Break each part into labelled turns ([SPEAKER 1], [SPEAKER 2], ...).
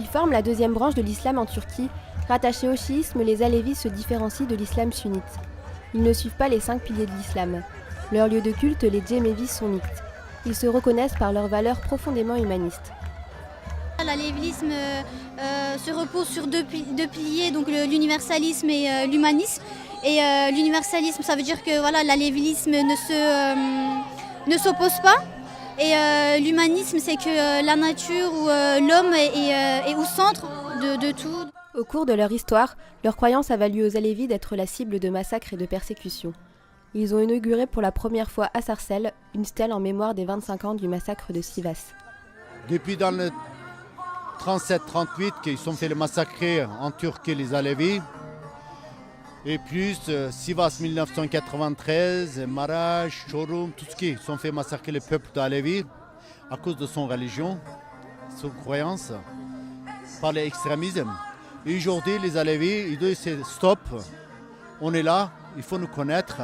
[SPEAKER 1] Ils forment la deuxième branche de l'islam en Turquie. Rattachés au chiisme, les Alévis se différencient de l'islam sunnite. Ils ne suivent pas les 5 piliers de l'islam. Leur lieu de culte, les Djemevis, sont mixtes. Ils se reconnaissent par leurs valeurs profondément humanistes.
[SPEAKER 2] L'alévisme se repose sur deux piliers, donc l'universalisme et l'humanisme. Et l'universalisme, ça veut dire que voilà, l'alévisme ne s'oppose pas. Et l'humanisme, c'est que la nature ou l'homme est au centre de tout.
[SPEAKER 1] Au cours de leur histoire, leur croyance a valu aux Alévis d'être la cible de massacres et de persécutions. Ils ont inauguré pour la première fois à Sarcelles une stèle en mémoire des 25 ans du massacre de Sivas.
[SPEAKER 3] Depuis dans le 37-38 qu'ils sont fait le massacrer en Turquie les Alévis. Et plus Sivas 1993, Maraş, Çorum, tout ce qui sont fait massacrer le peuple d'Alévi à cause de son religion, son croyance, par l'extrémisme. Et aujourd'hui, les Alévis, ils disent stop, on est là, il faut nous connaître.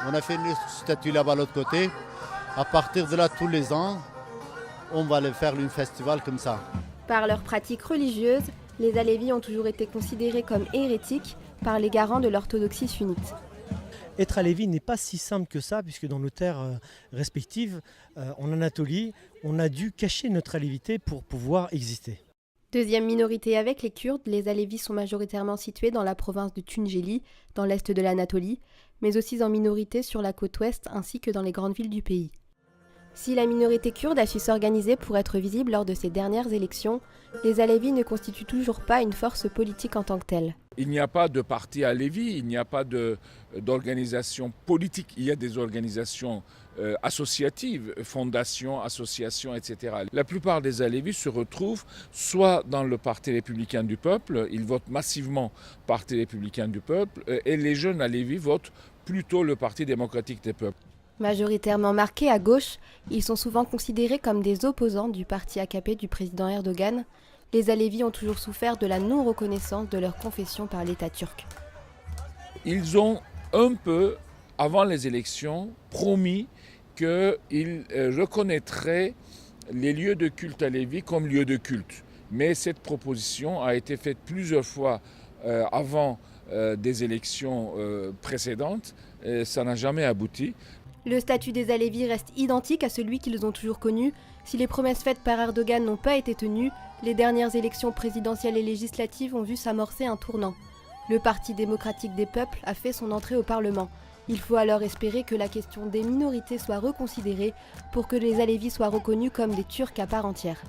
[SPEAKER 3] On a fait une statue là-bas à l'autre côté. À partir de là, tous les ans, on va faire un festival comme ça.
[SPEAKER 1] Par leurs pratiques religieuses, les Alévis ont toujours été considérés comme hérétiques par les garants de l'orthodoxie sunnite.
[SPEAKER 4] Être alévi n'est pas si simple que ça, puisque dans nos terres respectives, en Anatolie, on a dû cacher notre alévité pour pouvoir exister.
[SPEAKER 1] Deuxième minorité avec les Kurdes, les Alévis sont majoritairement situés dans la province de Tunceli, dans l'est de l'Anatolie, mais aussi en minorité sur la côte ouest ainsi que dans les grandes villes du pays. Si la minorité kurde a su s'organiser pour être visible lors de ces dernières élections, les Alévis ne constituent toujours pas une force politique en tant que telle.
[SPEAKER 5] Il n'y a pas de parti alévi, il n'y a pas d'organisation politique, il y a des organisations associatives, fondations, associations, etc. La plupart des Alévis se retrouvent soit dans le Parti républicain du peuple, ils votent massivement Parti républicain du peuple, et les jeunes Alévis votent plutôt le Parti démocratique des peuples.
[SPEAKER 1] Majoritairement marqués à gauche, ils sont souvent considérés comme des opposants du parti AKP du président Erdogan. Les Alévis ont toujours souffert de la non-reconnaissance de leur confession par l'État turc.
[SPEAKER 5] Ils ont un peu, avant les élections, promis qu'ils reconnaîtraient les lieux de culte alévis comme lieux de culte. Mais cette proposition a été faite plusieurs fois avant des élections précédentes. Ça n'a jamais abouti.
[SPEAKER 1] Le statut des Alévis reste identique à celui qu'ils ont toujours connu. Si les promesses faites par Erdogan n'ont pas été tenues, les dernières élections présidentielles et législatives ont vu s'amorcer un tournant. Le Parti démocratique des peuples a fait son entrée au Parlement. Il faut alors espérer que la question des minorités soit reconsidérée pour que les Alévis soient reconnus comme des Turcs à part entière.